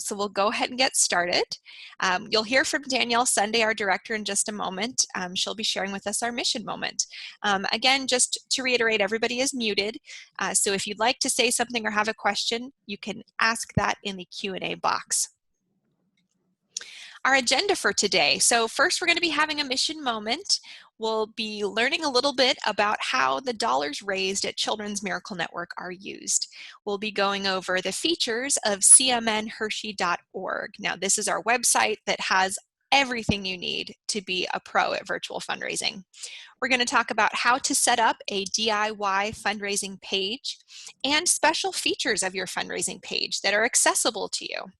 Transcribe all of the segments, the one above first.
so we'll go ahead and get started. You'll hear from Danielle Sunday, our director, in just a moment. She'll be sharing with us our mission moment. Again, just to reiterate, everybody is muted, so if you'd like to say something or have a question, you can ask that in the Q&A box. Our agenda for today. So first, we're going to be having a mission moment. We'll be learning a little bit about how the dollars raised at Children's Miracle Network are used. We'll be going over the features of cmnhershey.org. Now, this is our website that has everything you need to be a pro at virtual fundraising. We're going to talk about how to set up a DIY fundraising page and special features of your fundraising page that are accessible to you.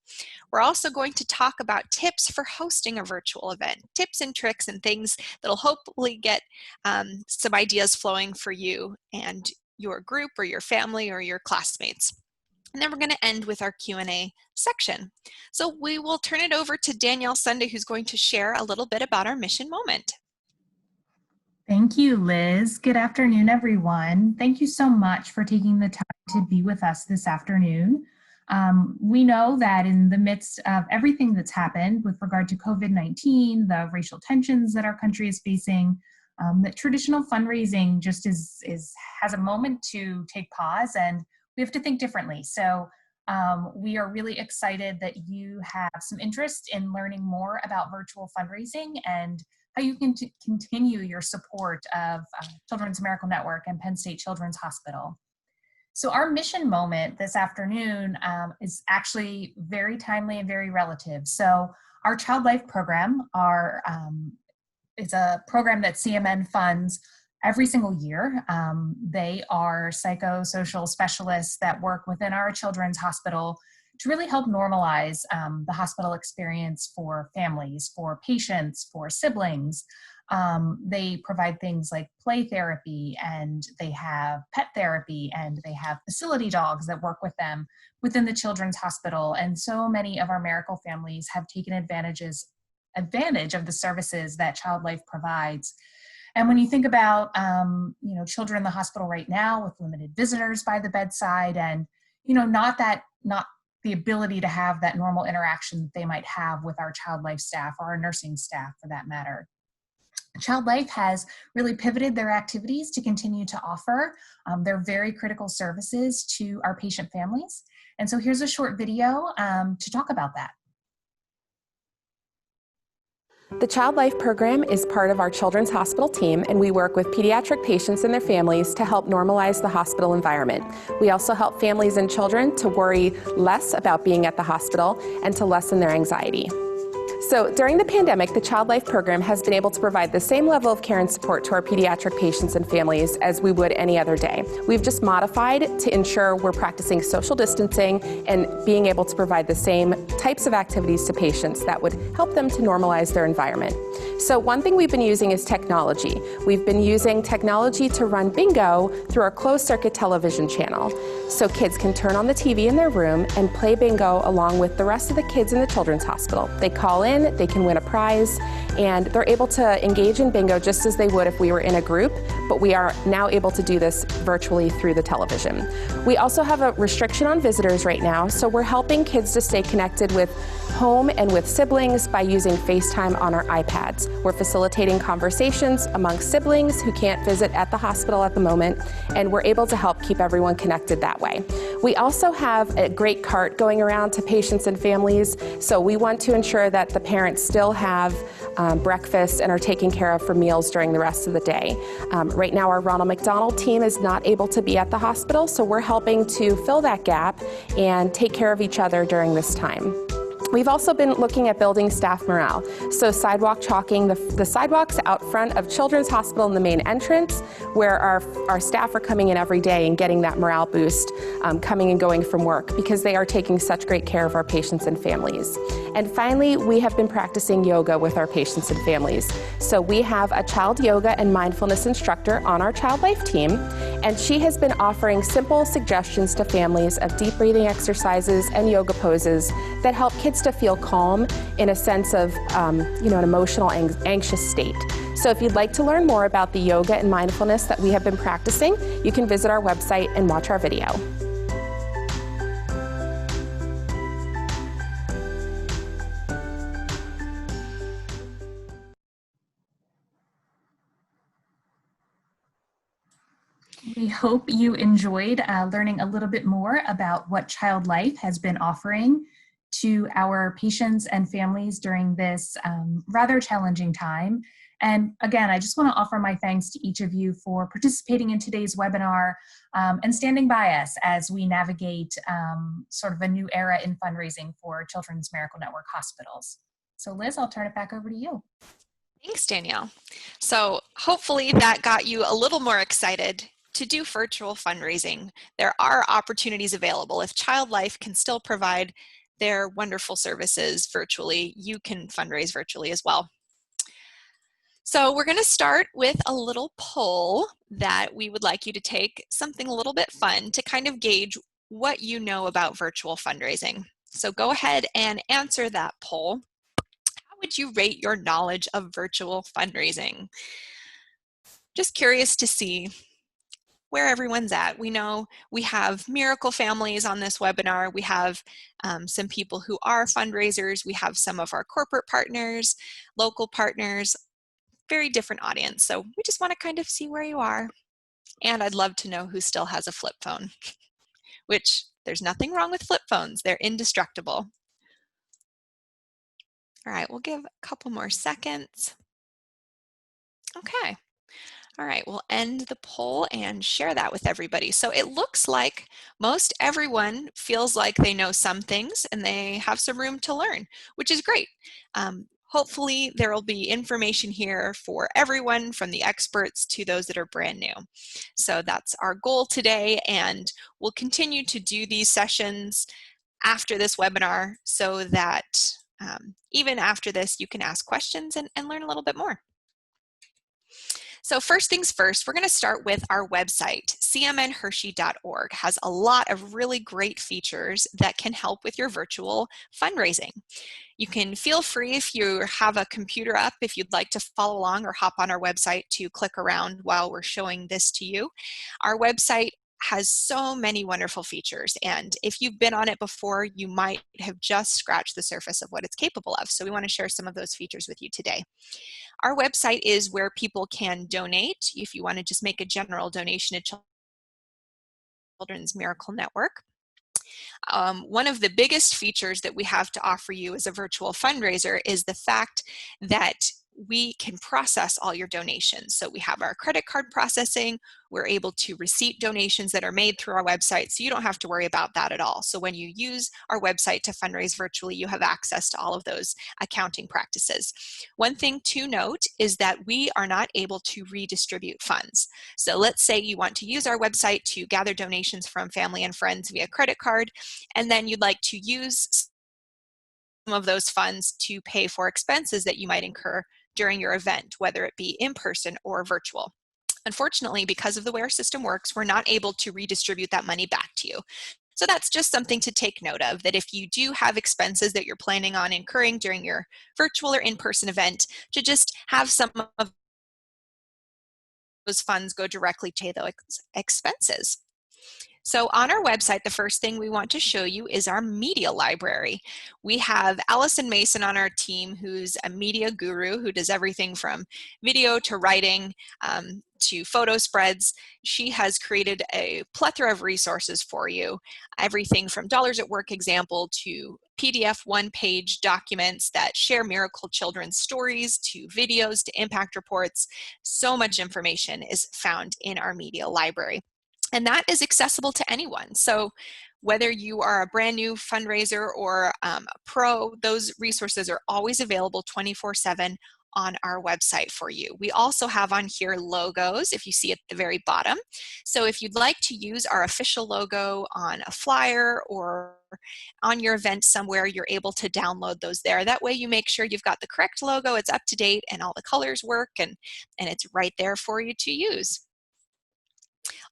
We're also going to talk about tips for hosting a virtual event, tips and tricks and things that'll hopefully get some ideas flowing for you and your group or your family or your classmates. And then we're going to end with our Q&A section. So we will turn it over to Danielle Sunday, who's going to share a little bit about our mission moment. Thank you, Liz. Good afternoon, everyone. Thank you so much for taking the time to be with us this afternoon. We know that in the midst of everything that's happened with regard to COVID-19, the racial tensions that our country is facing, that traditional fundraising just has a moment to take pause, and we have to think differently. So we are really excited that you have some interest in learning more about virtual fundraising and how you can continue your support of Children's Miracle Network and Penn State Children's Hospital. So our mission moment this afternoon is actually very timely and very relative. So our Child Life program is a program that CMN funds every single year. They are psychosocial specialists that work within our children's hospital to really help normalize the hospital experience for families, for patients, for siblings. They provide things like play therapy, and they have pet therapy, and they have facility dogs that work with them within the children's hospital. And so many of our Miracle families have taken advantage of the services that Child Life provides. And when you think about, children in the hospital right now with limited visitors by the bedside, and, not the ability to have that normal interaction that they might have with our Child Life staff or our nursing staff for that matter. Child Life has really pivoted their activities to continue to offer their very critical services to our patient families. And so here's a short video to talk about that. The Child Life program is part of our Children's Hospital team, and we work with pediatric patients and their families to help normalize the hospital environment. We also help families and children to worry less about being at the hospital and to lessen their anxiety. So during the pandemic, the Child Life program has been able to provide the same level of care and support to our pediatric patients and families as we would any other day. We've just modified to ensure we're practicing social distancing and being able to provide the same types of activities to patients that would help them to normalize their environment. So one thing we've been using is technology. We've been using technology to run bingo through our closed circuit television channel. So kids can turn on the TV in their room and play bingo along with the rest of the kids in the Children's Hospital. They call in, they can win a prize, and they're able to engage in bingo just as they would if we were in a group, but we are now able to do this virtually through the television. We also have a restriction on visitors right now, so we're helping kids to stay connected with home and with siblings by using FaceTime on our iPads. We're facilitating conversations among siblings who can't visit at the hospital at the moment, and we're able to help keep everyone connected that way. We also have a great cart going around to patients and families, so we want to ensure that the parents still have breakfast and are taken care of for meals during the rest of the day. Right now our Ronald McDonald team is not able to be at the hospital, so we're helping to fill that gap and take care of each other during this time. We've also been looking at building staff morale. So sidewalk chalking, the sidewalks out front of Children's Hospital in the main entrance, where our staff are coming in every day and getting that morale boost coming and going from work, because they are taking such great care of our patients and families. And finally, we have been practicing yoga with our patients and families. So we have a child yoga and mindfulness instructor on our Child Life team, and she has been offering simple suggestions to families of deep breathing exercises and yoga poses that help kids to feel calm in a sense of an emotional anxious state. So if you'd like to learn more about the yoga and mindfulness that we have been practicing, you can visit our website and watch our video. We hope you enjoyed learning a little bit more about what Child Life has been offering to our patients and families during this rather challenging time. And again, I just want to offer my thanks to each of you for participating in today's webinar and standing by us as we navigate sort of a new era in fundraising for Children's Miracle Network hospitals. So Liz, I'll turn it back over to you. Thanks, Danielle. So hopefully that got you a little more excited to do virtual fundraising. There are opportunities available. If Child Life can still provide their wonderful services virtually, you can fundraise virtually as well. So we're going to start with a little poll that we would like you to take, something a little bit fun to kind of gauge what you know about virtual fundraising. So go ahead and answer that poll. How would you rate your knowledge of virtual fundraising? Just curious to see where everyone's at. We know we have miracle families on this webinar. We have some people who are fundraisers. We have some of our corporate partners, local partners, very different audience. So we just want to kind of see where you are. And I'd love to know who still has a flip phone, which there's nothing wrong with flip phones. They're indestructible. All right, we'll give a couple more seconds. Okay. All right, we'll end the poll and share that with everybody. So it looks like most everyone feels like they know some things and they have some room to learn, which is great. Hopefully there will be information here for everyone, from the experts to those that are brand new. So that's our goal today, and we'll continue to do these sessions after this webinar so that even after this you can ask questions and learn a little bit more. So first things first, we're going to start with our website. cmnhershey.org has a lot of really great features that can help with your virtual fundraising. You can feel free, if you have a computer up, if you'd like to follow along or hop on our website, to click around while we're showing this to you. Our website has so many wonderful features, and if you've been on it before, you might have just scratched the surface of what it's capable of. So we want to share some of those features with you today. Our website is where people can donate if you want to just make a general donation to Children's Miracle Network. One of the biggest features that we have to offer you as a virtual fundraiser is the fact that we can process all your donations. So we have our credit card processing. We're able to receipt donations that are made through our website, so you don't have to worry about that at all. So when you use our website to fundraise virtually, you have access to all of those accounting practices. One thing to note is that we are not able to redistribute funds. So let's say you want to use our website to gather donations from family and friends via credit card, and then you'd like to use some of those funds to pay for expenses that you might incur during your event, whether it be in person or virtual. Unfortunately, because of the way our system works, we're not able to redistribute that money back to you. So that's just something to take note of, that if you do have expenses that you're planning on incurring during your virtual or in-person event, to just have some of those funds go directly to those expenses. So on our website, the first thing we want to show you is our media library. We have Allison Mason on our team, who's a media guru who does everything from video to writing to photo spreads. She has created a plethora of resources for you, everything from Dollars at Work example to PDF one-page documents that share miracle children's stories, to videos, to impact reports. So much information is found in our media library. And that is accessible to anyone. So whether you are a brand new fundraiser or a pro, those resources are always available 24/7 on our website for you. We also have on here logos, if you see at the very bottom. So if you'd like to use our official logo on a flyer or on your event somewhere, you're able to download those there. That way you make sure you've got the correct logo, it's up to date, and all the colors work, and it's right there for you to use.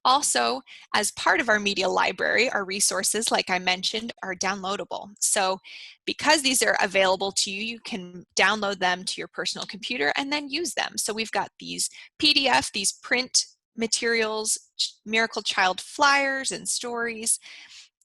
Also, as part of our media library, our resources, like I mentioned, are downloadable. So because these are available to you, you can download them to your personal computer and then use them. So we've got these PDF, these print materials, Miracle Child flyers and stories.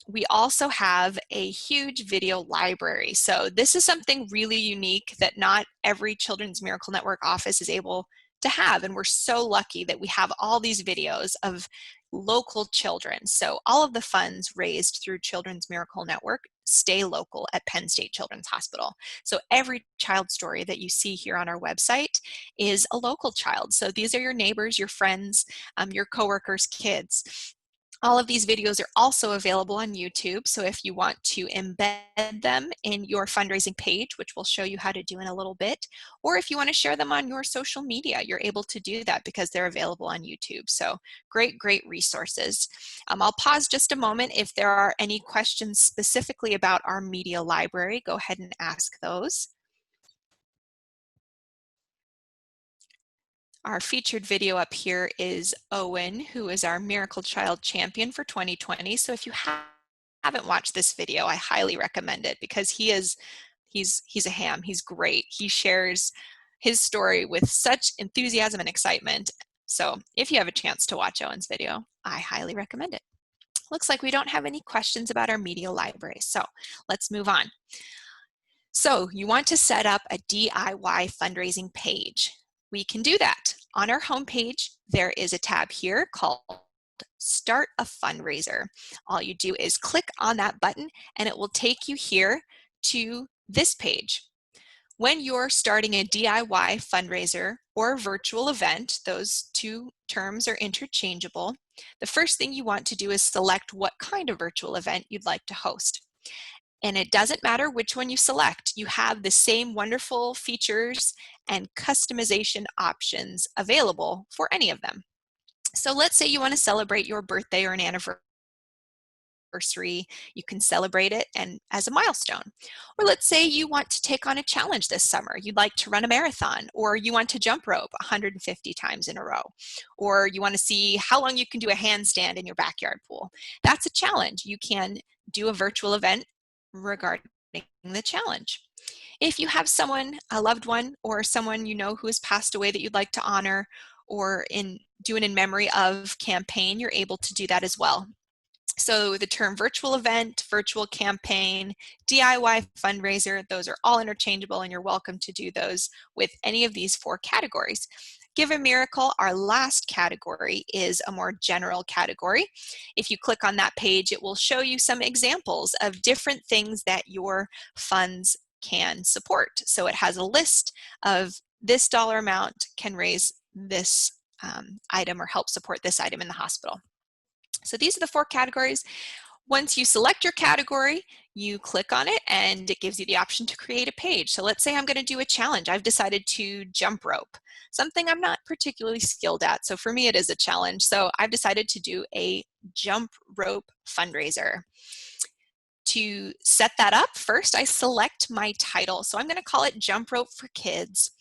We also have a huge video library. So this is something really unique that not every Children's Miracle Network office is able to have. And we're so lucky that we have all these videos of local children. So all of the funds raised through Children's Miracle Network stay local at Penn State Children's Hospital. So every child story that you see here on our website is a local child. So these are your neighbors, your friends, your coworkers' kids. All of these videos are also available on YouTube, so if you want to embed them in your fundraising page, which we'll show you how to do in a little bit, or if you want to share them on your social media, you're able to do that because they're available on YouTube. So great, great resources. I'll pause just a moment. If there are any questions specifically about our media library, go ahead and ask those. Our featured video up here is Owen, who is our Miracle Child Champion for 2020. So if you haven't watched this video, I highly recommend it because he's a ham. He's great. He shares his story with such enthusiasm and excitement. So if you have a chance to watch Owen's video, I highly recommend it. Looks like we don't have any questions about our media library. So let's move on. So you want to set up a DIY fundraising page. We can do that. On our homepage, there is a tab here called Start a Fundraiser. All you do is click on that button and it will take you here to this page. When you're starting a DIY fundraiser or virtual event, those two terms are interchangeable, the first thing you want to do is select what kind of virtual event you'd like to host. And it doesn't matter which one you select, you have the same wonderful features and customization options available for any of them. So let's say you want to celebrate your birthday or an anniversary. You can celebrate it and as a milestone. Or let's say you want to take on a challenge this summer. You'd like to run a marathon, or you want to jump rope 150 times in a row, or you want to see how long you can do a handstand in your backyard pool. That's a challenge. You can do a virtual event regarding the challenge. If you have someone, a loved one, or someone you know who has passed away that you'd like to honor or do an in memory of campaign, you're able to do that as well. So the term virtual event, virtual campaign, DIY fundraiser, those are all interchangeable and you're welcome to do those with any of these four categories. Give a Miracle, our last category, is a more general category. If you click on that page, it will show you some examples of different things that your funds can support. So it has a list of this dollar amount can raise this item or help support this item in the hospital. So these are the four categories. Once you select your category, you click on it and it gives you the option to create a page. So let's say I'm going to do a challenge. I've decided to jump rope, something I'm not particularly skilled at. So for me, it is a challenge. So I've decided to do a jump rope fundraiser. To set that up, first I select my title. So I'm going to call it Jump Rope for Kids.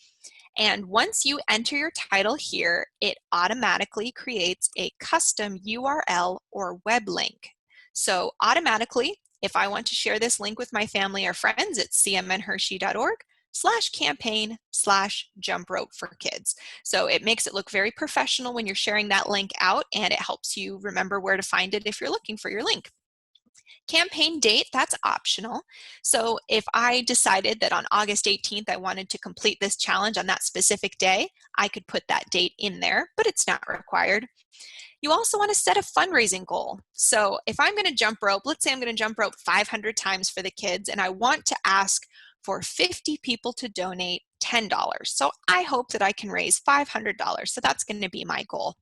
And once you enter your title here, it automatically creates a custom URL or web link. So automatically, if I want to share this link with my family or friends, it's cmnhershey.org/campaign/jump rope for kids. So it makes it look very professional when you're sharing that link out, and it helps you remember where to find it if you're looking for your link. Campaign date, that's optional. So if I decided that on August 18th I wanted to complete this challenge on that specific day, I could put that date in there, but it's not required. You also want to set a fundraising goal. So if I'm going to jump rope, let's say I'm going to jump rope 500 times for the kids, and I want to ask for 50 people to donate $10. So I hope that I can raise $500. So that's going to be my goal.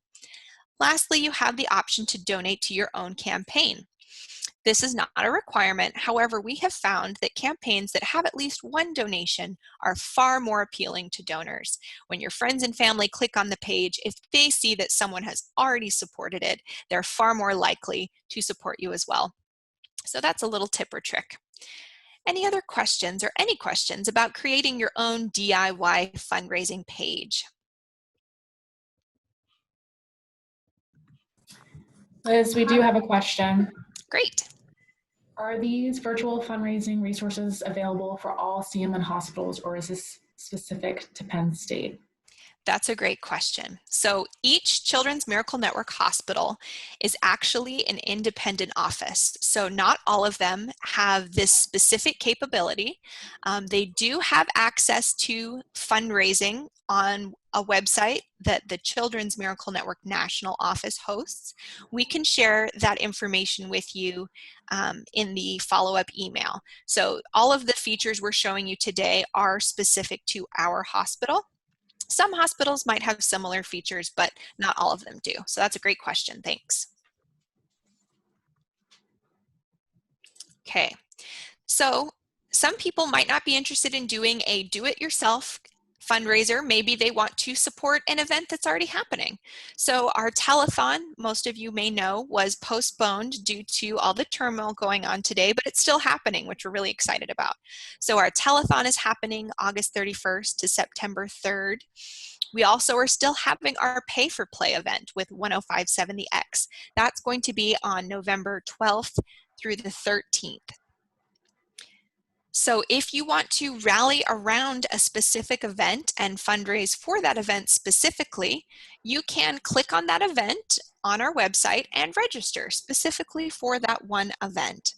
Lastly, you have the option to donate to your own campaign. This is not a requirement. However, we have found that campaigns that have at least one donation are far more appealing to donors. When your friends and family click on the page, if they see that someone has already supported it, they're far more likely to support you as well. So that's a little tip or trick. Any other questions or any questions about creating your own DIY fundraising page? Liz, we do have a question. Great. Are these virtual fundraising resources available for all CMN hospitals, or is this specific to Penn State? That's a great question. So each Children's Miracle Network hospital is actually an independent office. So not all of them have this specific capability. They do have access to fundraising on a website that the Children's Miracle Network National Office hosts. We can share that information with you in the follow-up email. So all of the features we're showing you today are specific to our hospital. Some hospitals might have similar features, but not all of them do. So that's a great question. Thanks. Okay, so some people might not be interested in doing a do-it-yourself fundraiser. Maybe they want to support an event that's already happening. So our telethon, most of you may know, was postponed due to all the turmoil going on today, but it's still happening, which we're really excited about. So our telethon is happening August 31st to September 3rd. We also are still having our Pay for Play event with 10570X. That's going to be on November 12th through the 13th. So if you want to rally around a specific event and fundraise for that event specifically, you can click on that event on our website and register specifically for that one event.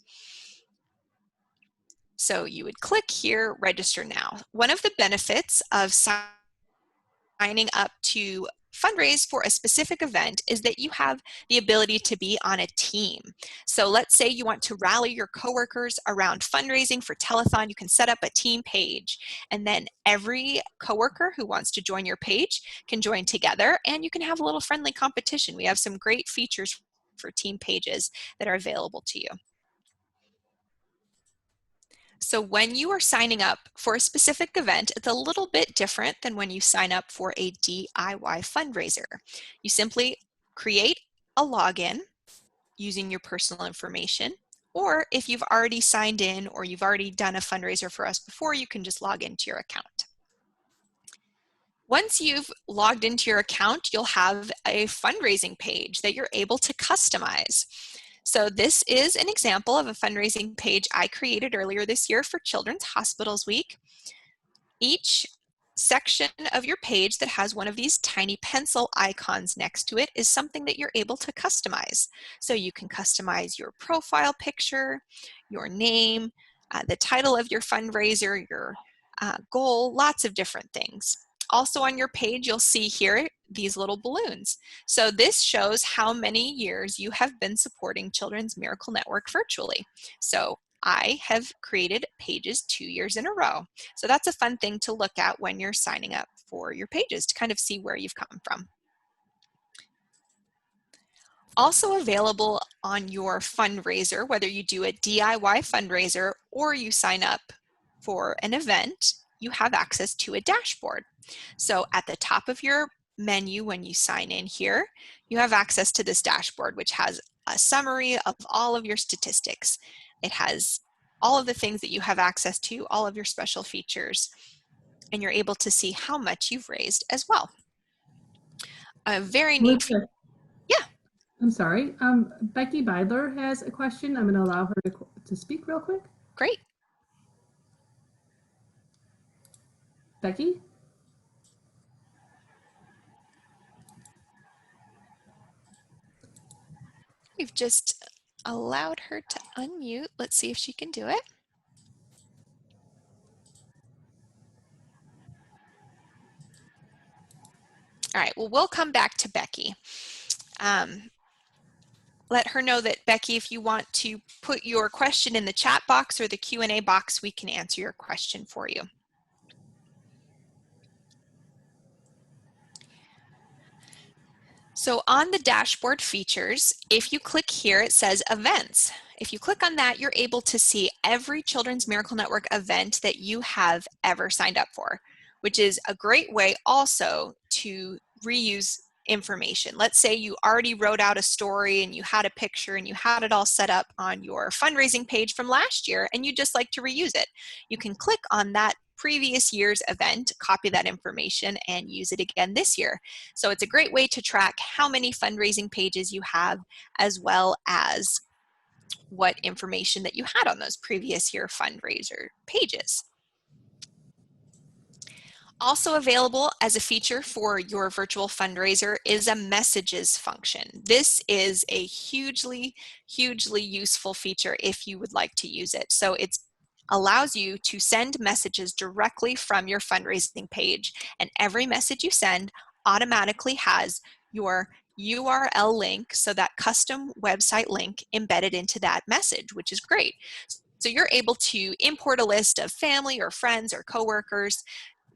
So you would click here, register now. One of the benefits of signing up to fundraise for a specific event is that you have the ability to be on a team. So let's say you want to rally your coworkers around fundraising for telethon. You can set up a team page, and then every coworker who wants to join your page can join together, and you can have a little friendly competition. We have some great features for team pages that are available to you. So when you are signing up for a specific event, it's a little bit different than when you sign up for a DIY fundraiser. You simply create a login using your personal information, or if you've already signed in or you've already done a fundraiser for us before, you can just log into your account. Once you've logged into your account, you'll have a fundraising page that you're able to customize. So this is an example of a fundraising page I created earlier this year for Children's Hospitals Week. Each section of your page that has one of these tiny pencil icons next to it is something that you're able to customize. So you can customize your profile picture, your name, the title of your fundraiser, your goal, lots of different things. Also on your page, you'll see here these little balloons. So this shows how many years you have been supporting Children's Miracle Network virtually. So I have created pages 2 years in a row. So that's a fun thing to look at when you're signing up for your pages to kind of see where you've come from. Also available on your fundraiser, whether you do a DIY fundraiser or you sign up for an event, you have access to a dashboard. So at the top of your menu when you sign in here, you have access to this dashboard, which has a summary of all of your statistics. It has all of the things that you have access to, all of your special features, and you're able to see how much you've raised as well. A very neat feature. Yeah. I'm sorry. Becky Beidler has a question. I'm going to allow her to speak real quick. Great. Becky? We've just allowed her to unmute. Let's see if she can do it. All right, well, we'll come back to Becky. Let her know that, Becky, if you want to put your question in the chat box or the Q&A box, we can answer your question for you. So on the dashboard features, if you click here, it says events. If you click on that, you're able to see every Children's Miracle Network event that you have ever signed up for, which is a great way also to reuse information. Let's say you already wrote out a story and you had a picture and you had it all set up on your fundraising page from last year and you just like to reuse it. You can click on that previous year's event, copy that information, and use it again this year. So it's a great way to track how many fundraising pages you have, as well as what information that you had on those previous year fundraiser pages. Also available as a feature for your virtual fundraiser is a messages function. This is a hugely useful feature if you would like to use it. So it allows you to send messages directly from your fundraising page, and every message you send automatically has your URL link, so that custom website link embedded into that message, which is great. So you're able to import a list of family or friends or coworkers,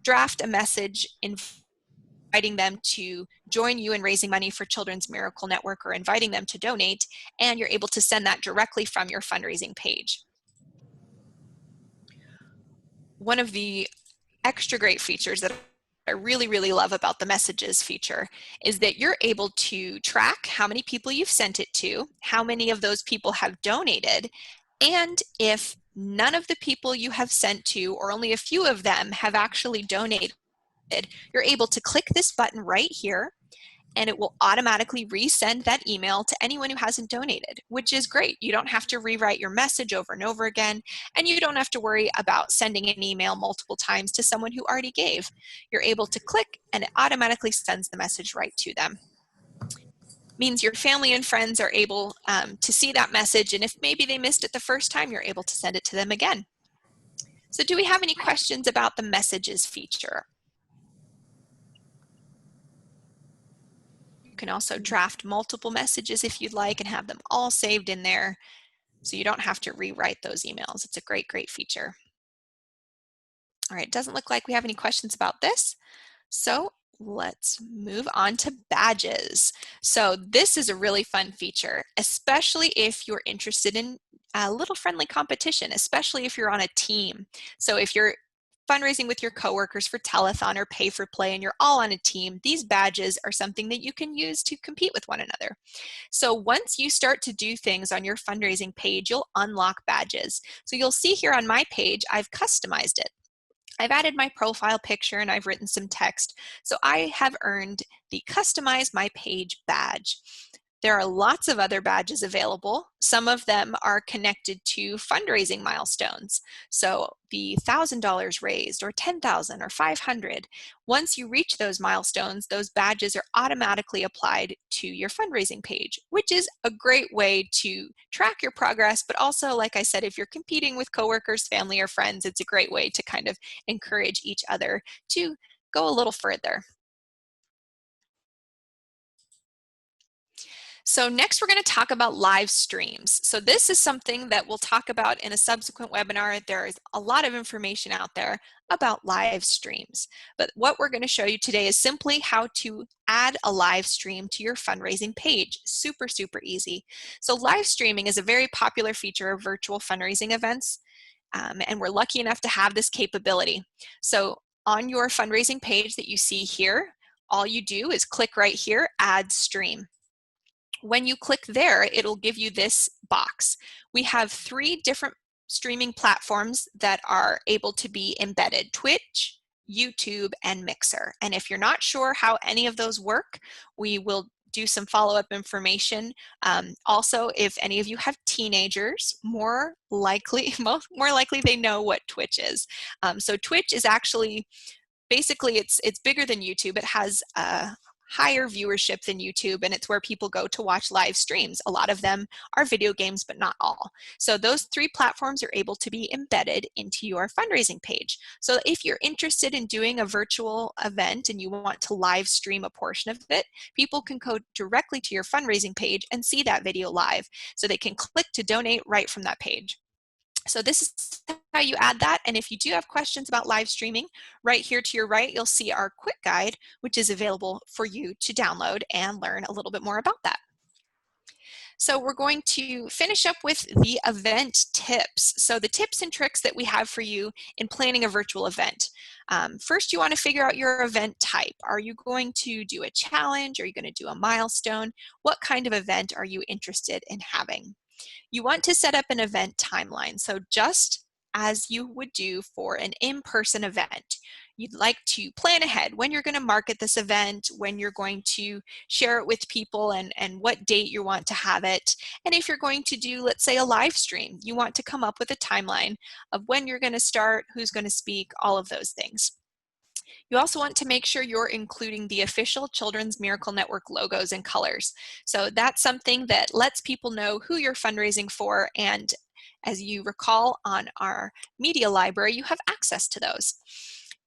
draft a message inviting them to join you in raising money for Children's Miracle Network or inviting them to donate, and you're able to send that directly from your fundraising page. One of the extra great features that I really love about the messages feature is that you're able to track how many people you've sent it to, how many of those people have donated, and if none of the people you have sent to, or only a few of them, have actually donated, you're able to click this button right here, and it will automatically resend that email to anyone who hasn't donated, which is great. You don't have to rewrite your message over and over again, and you don't have to worry about sending an email multiple times to someone who already gave. You're able to click, and it automatically sends the message right to them. Means your family and friends are able to see that message, and if maybe they missed it the first time, you're able to send it to them again. So do we have any questions about the messages feature? You can also draft multiple messages if you'd like and have them all saved in there, so you don't have to rewrite those emails. It's a great feature. All right, doesn't look like we have any questions about this. So let's move on to badges. So this is a really fun feature, especially if you're interested in a little friendly competition, especially if you're on a team. So if you're fundraising with your coworkers for telethon or pay for play and you're all on a team, these badges are something that you can use to compete with one another. So once you start to do things on your fundraising page, you'll unlock badges. So you'll see here on my page, I've customized it. I've added my profile picture and I've written some text. So I have earned the Customize My Page badge. There are lots of other badges available. Some of them are connected to fundraising milestones. So the $1,000 raised, or $10,000 or $500. Once you reach those milestones, those badges are automatically applied to your fundraising page, which is a great way to track your progress. But also, like I said, if you're competing with coworkers, family, or friends, it's a great way to kind of encourage each other to go a little further. So next we're going to talk about live streams. So this is something that we'll talk about in a subsequent webinar. There is a lot of information out there about live streams. But what we're going to show you today is simply how to add a live stream to your fundraising page. Super easy. So live streaming is a very popular feature of virtual fundraising events, and we're lucky enough to have this capability. So on your fundraising page that you see here, all you do is click right here, Add Stream. When you click there, it'll give you this box. We have 3 different streaming platforms that are able to be embedded: Twitch, YouTube, and Mixer. And if you're not sure how any of those work, we will do some follow-up information. Also, if any of you have teenagers, more likely they know what Twitch is. So Twitch is actually, basically, it's bigger than YouTube. It has a higher viewership than YouTube, and it's where people go to watch live streams. A lot of them are video games, but not all. So those 3 platforms are able to be embedded into your fundraising page. So if you're interested in doing a virtual event and you want to live stream a portion of it, people can go directly to your fundraising page and see that video live. So they can click to donate right from that page. So this is how you add that. And if you do have questions about live streaming, right here to your right, you'll see our quick guide, which is available for you to download and learn a little bit more about that. So we're going to finish up with the event tips. So the tips and tricks that we have for you in planning a virtual event. First, you want to figure out your event type. Are you going to do a challenge? Are you going to do a milestone? What kind of event are you interested in having? You want to set up an event timeline. So just as you would do for an in-person event, you'd like to plan ahead when you're going to market this event, when you're going to share it with people, and what date you want to have it. And if you're going to do, let's say, a live stream, you want to come up with a timeline of when you're going to start, who's going to speak, all of those things. You also want to make sure you're including the official Children's Miracle Network logos and colors. So that's something that lets people know who you're fundraising for, and as you recall on our media library, you have access to those.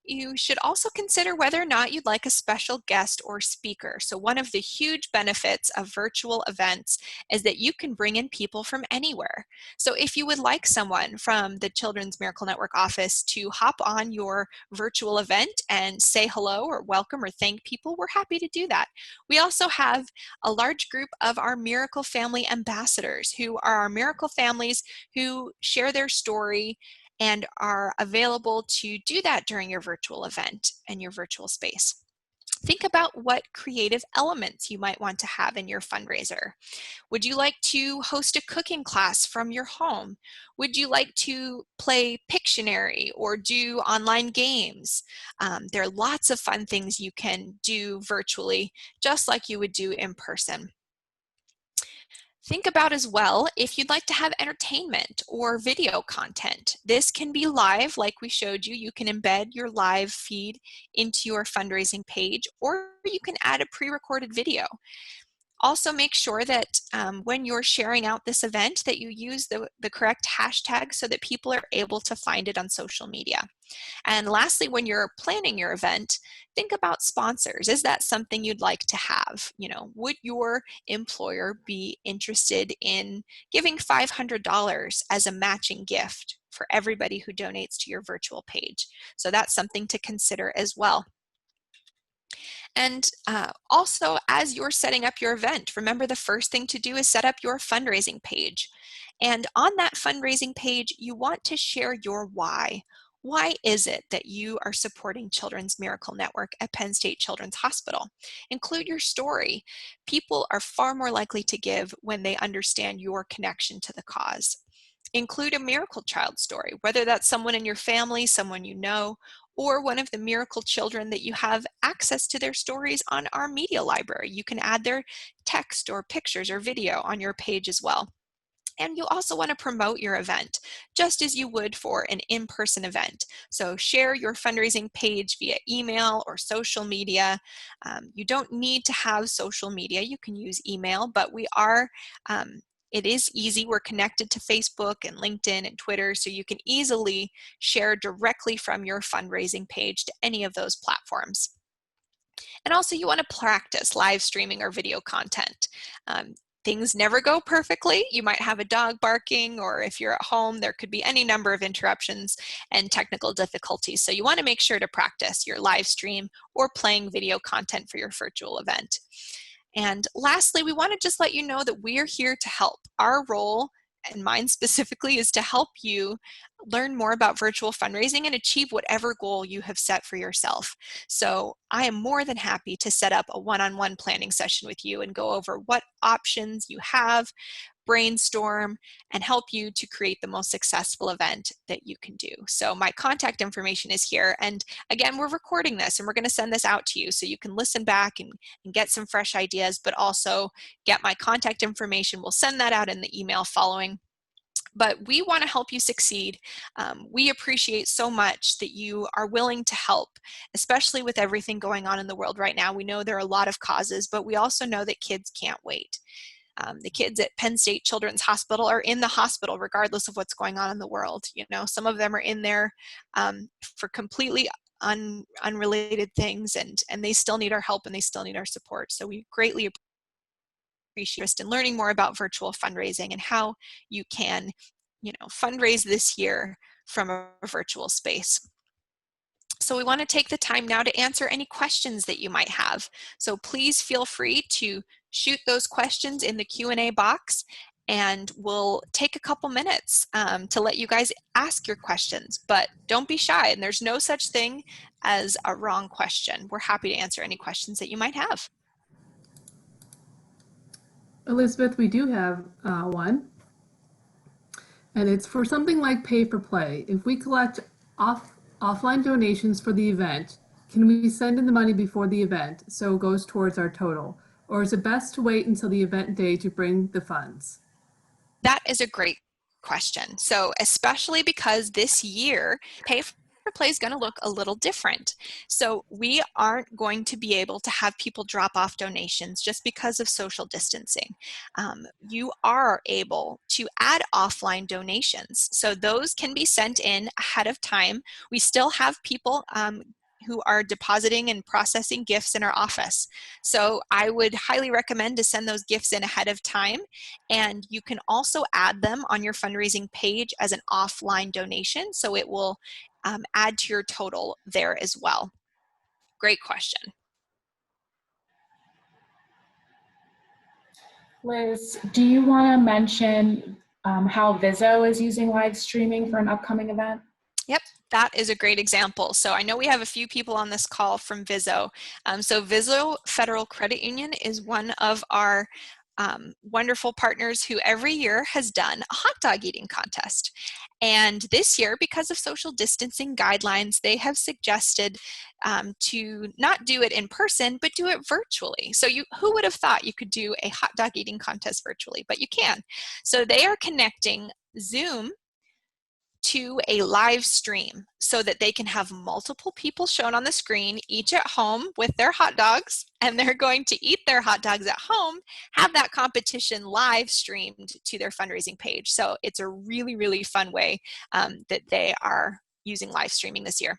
You should also consider whether or not you'd like a special guest or speaker. So one of the huge benefits of virtual events is that you can bring in people from anywhere. So if you would like someone from the Children's Miracle Network office to hop on your virtual event and say hello or welcome or thank people, we're happy to do that. We also have a large group of our Miracle Family ambassadors, who are our Miracle families who share their story and are available to do that during your virtual event and your virtual space. Think about what creative elements you might want to have in your fundraiser. Would you like to host a cooking class from your home? Would you like to play Pictionary or do online games? There are lots of fun things you can do virtually, just like you would do in person. Think about as well if you'd like to have entertainment or video content. This can be live, like we showed you. You can embed your live feed into your fundraising page, or you can add a pre-recorded video. Also make sure that when you're sharing out this event that you use the correct hashtag so that people are able to find it on social media. And lastly, when you're planning your event, think about sponsors. Is that something you'd like to have? You know, would your employer be interested in giving $500 as a matching gift for everybody who donates to your virtual page? So that's something to consider as well. And also, as you're setting up your event, remember the first thing to do is set up your fundraising page. And on that fundraising page, you want to share your why. Why is it that you are supporting Children's Miracle Network at Penn State Children's Hospital? Include your story. People are far more likely to give when they understand your connection to the cause. Include a miracle child story, whether that's someone in your family, someone you know, or one of the miracle children that you have access to their stories on our media library. You can add their text or pictures or video on your page as well. And you also want to promote your event, just as you would for an in-person event. So share your fundraising page via email or social media. You don't need to have social media. You can use email, but it is easy. We're connected to Facebook and LinkedIn and Twitter, so you can easily share directly from your fundraising page to any of those platforms. And also, you want to practice live streaming or video content. Things never go perfectly. You might have a dog barking, or if you're at home, there could be any number of interruptions and technical difficulties. So you want to make sure to practice your live stream or playing video content for your virtual event. And lastly, we want to just let you know that we are here to help. Our role, and mine specifically, is to help you learn more about virtual fundraising and achieve whatever goal you have set for yourself. So I am more than happy to set up a one-on-one planning session with you and go over what options you have, brainstorm, and help you to create the most successful event that you can do. So my contact information is here. And again, we're recording this and we're going to send this out to you so you can listen back and get some fresh ideas, but also get my contact information. We'll send that out in the email following. But we want to help you succeed. We appreciate so much that you are willing to help, especially with everything going on in the world right now. We know there are a lot of causes, but we also know that kids can't wait. The kids at Penn State Children's Hospital are in the hospital regardless of what's going on in the world. You know, some of them are in there for completely unrelated things, and they still need our help and they still need our support. So we greatly appreciate in learning more about virtual fundraising and how you can, fundraise this year from a virtual space. So we want to take the time now to answer any questions that you might have. So please feel free to shoot those questions in the Q&A box, and we'll take a couple minutes to let you guys ask your questions. But don't be shy, and there's no such thing as a wrong question. We're happy to answer any questions that you might have. Elizabeth, we do have one, and it's for something like pay for play. If we collect offline donations for the event, can we send in the money before the event so it goes towards our total? Or is it best to wait until the event day to bring the funds? That is a great question. So especially because this year, pay for Play is going to look a little different. So we aren't going to be able to have people drop off donations just because of social distancing. You are able to add offline donations. So those can be sent in ahead of time. We still have people who are depositing and processing gifts in our office. So I would highly recommend to send those gifts in ahead of time. And you can also add them on your fundraising page as an offline donation. So it will add to your total there as well. Great question. Liz, do you want to mention how Vizzo is using live streaming for an upcoming event? Yep, that is a great example. So I know we have a few people on this call from Vizzo. So Vizzo Federal Credit Union is one of our wonderful partners who every year has done a hot dog eating contest. And this year, because of social distancing guidelines, they have suggested to not do it in person, but do it virtually. So who would have thought you could do a hot dog eating contest virtually? But you can. So they are connecting Zoom to a live stream so that they can have multiple people shown on the screen, each at home with their hot dogs, and they're going to eat their hot dogs at home, have that competition live streamed to their fundraising page. So it's a really, really fun way that they are using live streaming this year.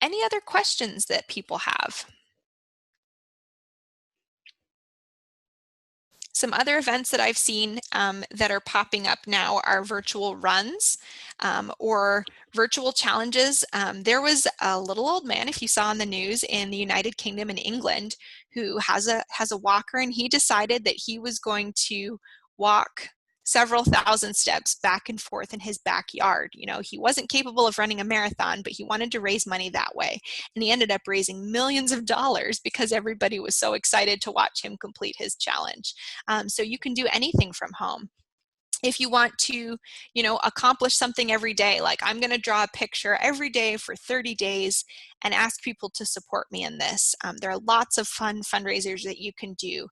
Any other questions that people have? Some other events that I've seen that are popping up now are virtual runs or virtual challenges. There was a little old man, if you saw on the news, in the United Kingdom and England who has a walker, and he decided that he was going to walk several thousand steps back and forth in his backyard. You know, he wasn't capable of running a marathon, but he wanted to raise money that way. And he ended up raising millions of dollars because everybody was so excited to watch him complete his challenge. So you can do anything from home. If you want to, you know, accomplish something every day, like I'm going to draw a picture every day for 30 days and ask people to support me in this. There are lots of fun fundraisers that you can do.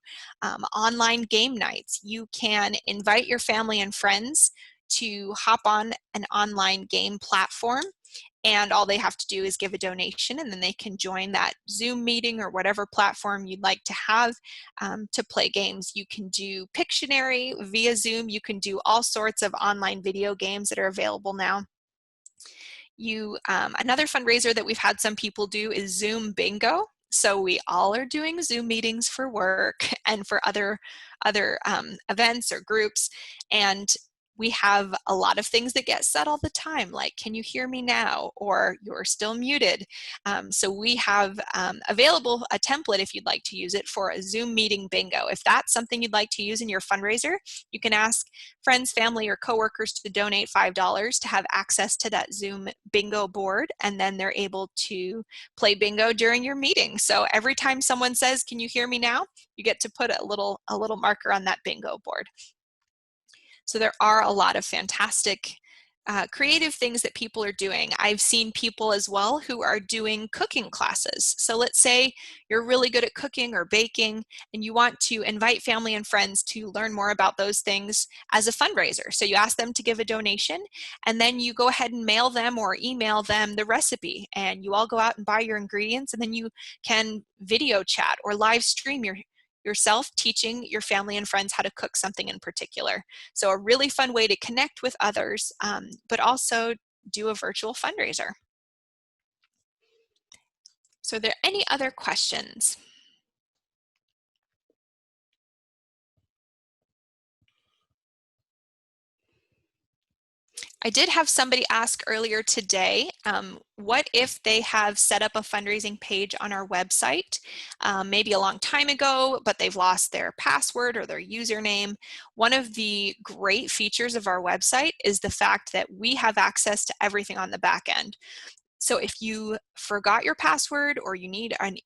Online game nights. You can invite your family and friends to hop on an online game platform, and all they have to do is give a donation, and then they can join that Zoom meeting or whatever platform you'd like to have to play games. You can do Pictionary via Zoom. You can do all sorts of online video games that are available now. Another fundraiser that we've had some people do is Zoom Bingo. So we all are doing Zoom meetings for work and for other events or groups, and we have a lot of things that get said all the time, like, can you hear me now? Or you're still muted. So we have available a template if you'd like to use it for a Zoom meeting bingo. If that's something you'd like to use in your fundraiser, you can ask friends, family, or coworkers to donate $5 to have access to that Zoom bingo board, and then they're able to play bingo during your meeting. So every time someone says, can you hear me now? You get to put a little marker on that bingo board. So there are a lot of fantastic creative things that people are doing. I've seen people as well who are doing cooking classes. So let's say you're really good at cooking or baking and you want to invite family and friends to learn more about those things as a fundraiser. So you ask them to give a donation, and then you go ahead and mail them or email them the recipe, and you all go out and buy your ingredients, and then you can video chat or live stream yourself teaching your family and friends how to cook something in particular. So a really fun way to connect with others, but also do a virtual fundraiser. So are there any other questions? I did have somebody ask earlier today, what if they have set up a fundraising page on our website, maybe a long time ago, but they've lost their password or their username. One of the great features of our website is the fact that we have access to everything on the back end. So if you forgot your password or you need an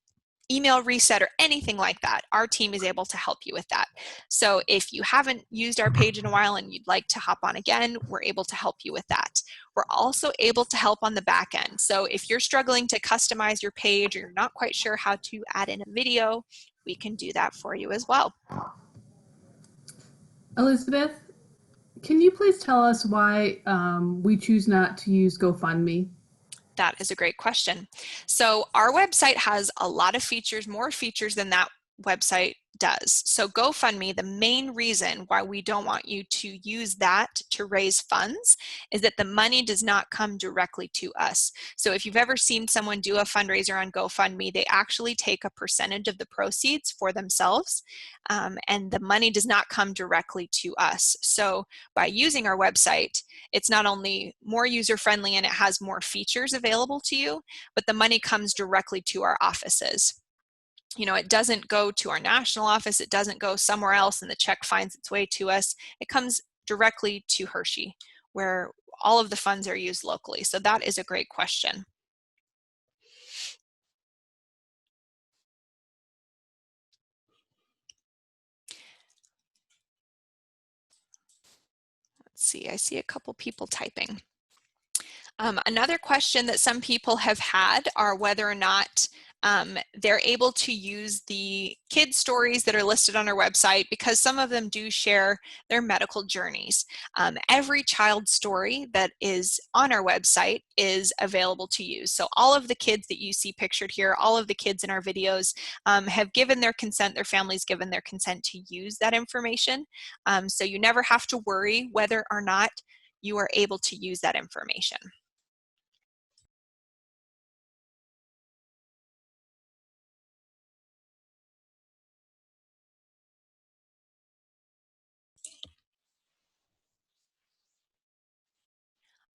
email reset or anything like that, our team is able to help you with that. So if you haven't used our page in a while and you'd like to hop on again, we're able to help you with that. We're also able to help on the back end. So if you're struggling to customize your page or you're not quite sure how to add in a video, we can do that for you as well. Elizabeth, can you please tell us why we choose not to use GoFundMe? That is a great question. So our website has a lot of features, more features than that website does. So GoFundMe, the main reason why we don't want you to use that to raise funds is that the money does not come directly to us. So if you've ever seen someone do a fundraiser on GoFundMe, they actually take a percentage of the proceeds for themselves, and the money does not come directly to us. So by using our website, it's not only more user-friendly and it has more features available to you, but the money comes directly to our offices. You know, it doesn't go to our national office, it doesn't go somewhere else and the check finds its way to us. It comes directly to Hershey, where all of the funds are used locally. So that is a great question. Let's see, I see a couple people typing. Another question that some people have had are whether or not they're able to use the kids stories that are listed on our website, because some of them do share their medical journeys. Every child story that is on our website is available to use. So all of the kids that you see pictured here, all of the kids in our videos have given their consent, their families given their consent to use that information. So you never have to worry whether or not you are able to use that information.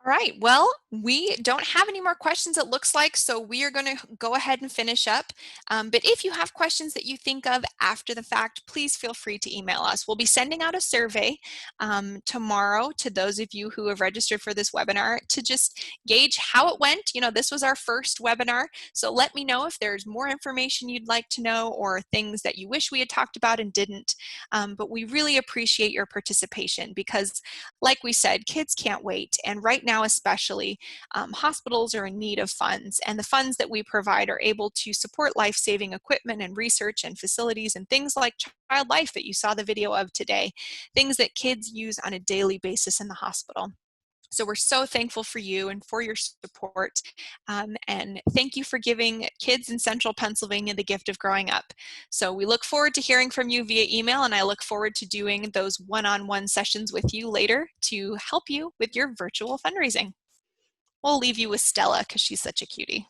All right, well, we don't have any more questions, it looks like, so we are going to go ahead and finish up. But if you have questions that you think of after the fact, please feel free to email us. We'll be sending out a survey tomorrow to those of you who have registered for this webinar to just gauge how it went. You know, this was our first webinar, so let me know if there's more information you'd like to know or things that you wish we had talked about and didn't. But we really appreciate your participation because, like we said, kids can't wait, and right now especially, hospitals are in need of funds, and the funds that we provide are able to support life-saving equipment and research and facilities and things like Child Life that you saw the video of today, things that kids use on a daily basis in the hospital. So we're so thankful for you and for your support, and thank you for giving kids in Central Pennsylvania the gift of growing up. So we look forward to hearing from you via email, and I look forward to doing those one-on-one sessions with you later to help you with your virtual fundraising. We'll leave you with Stella because she's such a cutie.